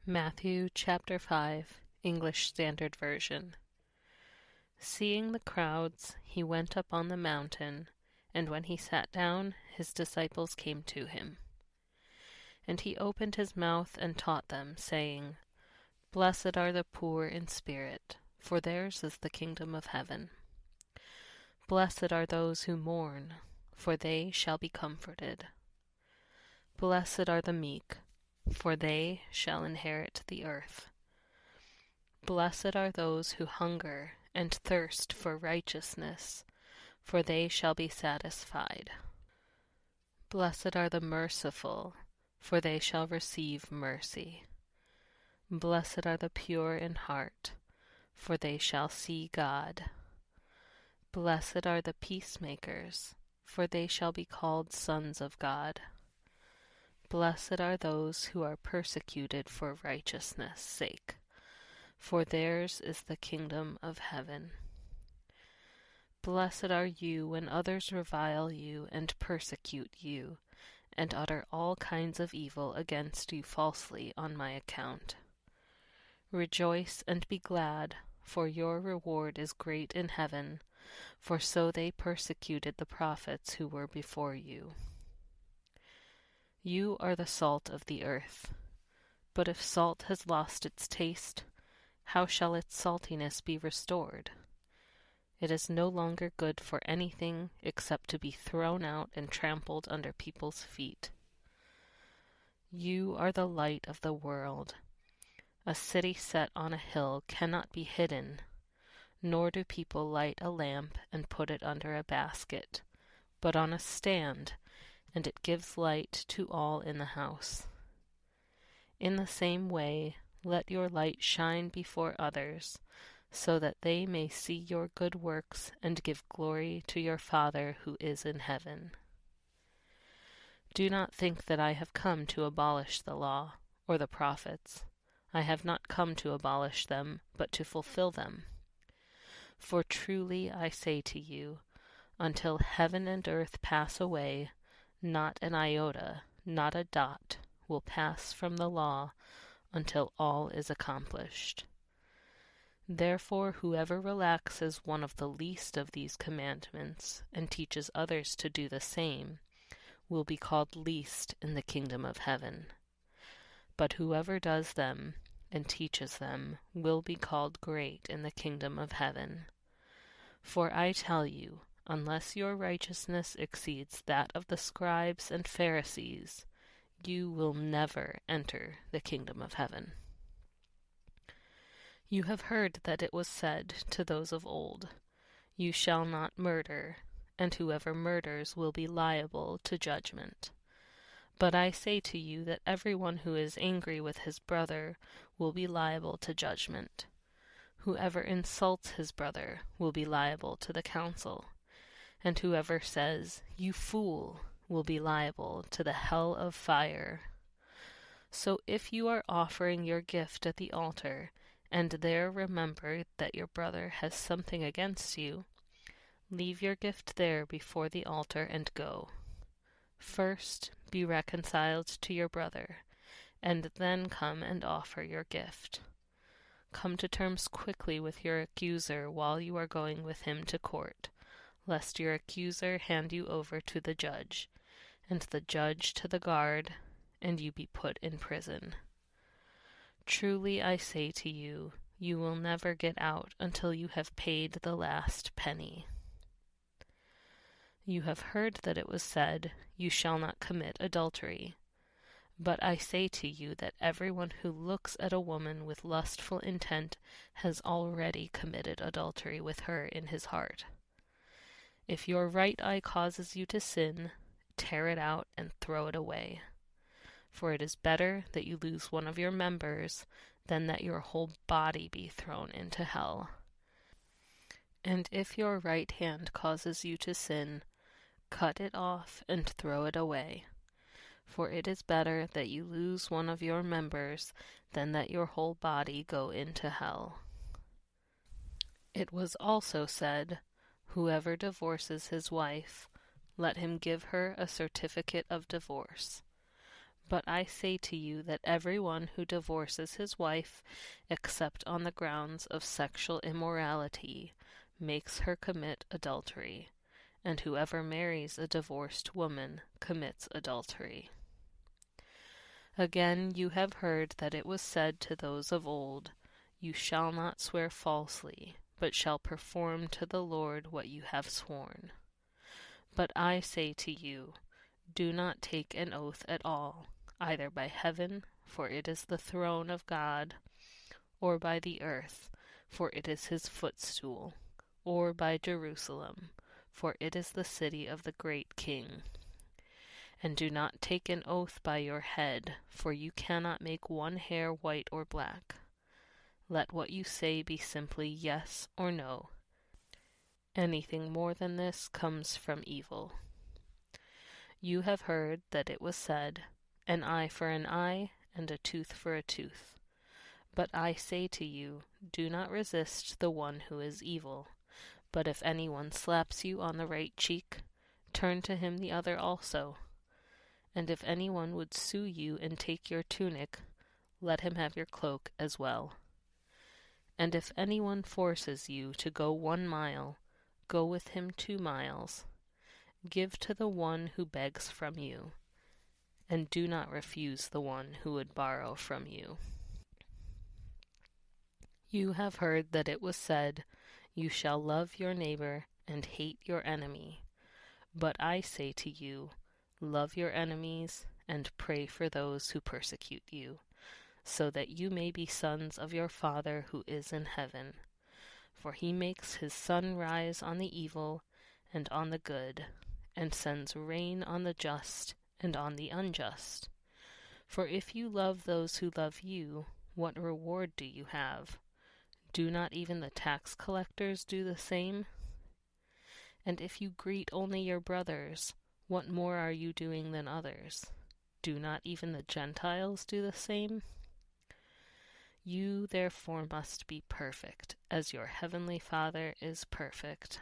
Matthew chapter 5, English Standard Version. Seeing the crowds, he went up on the mountain, and when he sat down, his disciples came to him. And he opened his mouth and taught them, saying, Blessed are the poor in spirit, for theirs is the kingdom of heaven. Blessed are those who mourn, for they shall be comforted. Blessed are the meek, for they shall inherit the earth. Blessed are those who hunger and thirst for righteousness, for they shall be satisfied. Blessed are the merciful, for they shall receive mercy. Blessed are the pure in heart, for they shall see God. Blessed are the peacemakers, for they shall be called sons of God. Blessed are those who are persecuted for righteousness' sake, for theirs is the kingdom of heaven. Blessed are you when others revile you and persecute you, and utter all kinds of evil against you falsely on my account. Rejoice and be glad, for your reward is great in heaven, for so they persecuted the prophets who were before you. You are the salt of the earth. But if salt has lost its taste, how shall its saltiness be restored? It is no longer good for anything except to be thrown out and trampled under people's feet. You are the light of the world. A city set on a hill cannot be hidden, nor do people light a lamp and put it under a basket, but on a stand, and it gives light to all in the house. In the same way, let your light shine before others, so that they may see your good works and give glory to your Father who is in heaven. Do not think that I have come to abolish the law or the prophets. I have not come to abolish them, but to fulfill them. For truly I say to you, until heaven and earth pass away, not an iota, not a dot, will pass from the law until all is accomplished. Therefore whoever relaxes one of the least of these commandments and teaches others to do the same will be called least in the kingdom of heaven. But whoever does them and teaches them will be called great in the kingdom of heaven. For I tell you, unless your righteousness exceeds that of the scribes and Pharisees, you will never enter the kingdom of heaven. You have heard that it was said to those of old, You shall not murder, and whoever murders will be liable to judgment. But I say to you that everyone who is angry with his brother will be liable to judgment. Whoever insults his brother will be liable to the council, and whoever says, You fool, will be liable to the hell of fire. So if you are offering your gift at the altar, and there remember that your brother has something against you, leave your gift there before the altar and go. First be reconciled to your brother, and then come and offer your gift. Come to terms quickly with your accuser while you are going with him to court, lest your accuser hand you over to the judge, and the judge to the guard, and you be put in prison. Truly I say to you, you will never get out until you have paid the last penny. You have heard that it was said, You shall not commit adultery. But I say to you that everyone who looks at a woman with lustful intent has already committed adultery with her in his heart. If your right eye causes you to sin, tear it out and throw it away. For it is better that you lose one of your members than that your whole body be thrown into hell. And if your right hand causes you to sin, cut it off and throw it away. For it is better that you lose one of your members than that your whole body go into hell. It was also said, Whoever divorces his wife, let him give her a certificate of divorce. But I say to you that everyone who divorces his wife, except on the grounds of sexual immorality, makes her commit adultery, and whoever marries a divorced woman commits adultery. Again, you have heard that it was said to those of old, You shall not swear falsely, but shall perform to the Lord what you have sworn. But I say to you, do not take an oath at all, either by heaven, for it is the throne of God, or by the earth, for it is his footstool, or by Jerusalem, for it is the city of the great King. And do not take an oath by your head, for you cannot make one hair white or black. Let what you say be simply yes or no. Anything more than this comes from evil. You have heard that it was said, An eye for an eye, and a tooth for a tooth. But I say to you, do not resist the one who is evil. But if anyone slaps you on the right cheek, turn to him the other also. And if anyone would sue you and take your tunic, let him have your cloak as well. And if anyone forces you to go 1 mile, go with him 2 miles. Give to the one who begs from you, and do not refuse the one who would borrow from you. You have heard that it was said, You shall love your neighbor and hate your enemy. But I say to you, love your enemies and pray for those who persecute you, so that you may be sons of your Father who is in heaven. For he makes his sun rise on the evil and on the good, and sends rain on the just and on the unjust. For if you love those who love you, what reward do you have? Do not even the tax collectors do the same? And if you greet only your brothers, what more are you doing than others? Do not even the Gentiles do the same? You therefore must be perfect, as your heavenly Father is perfect.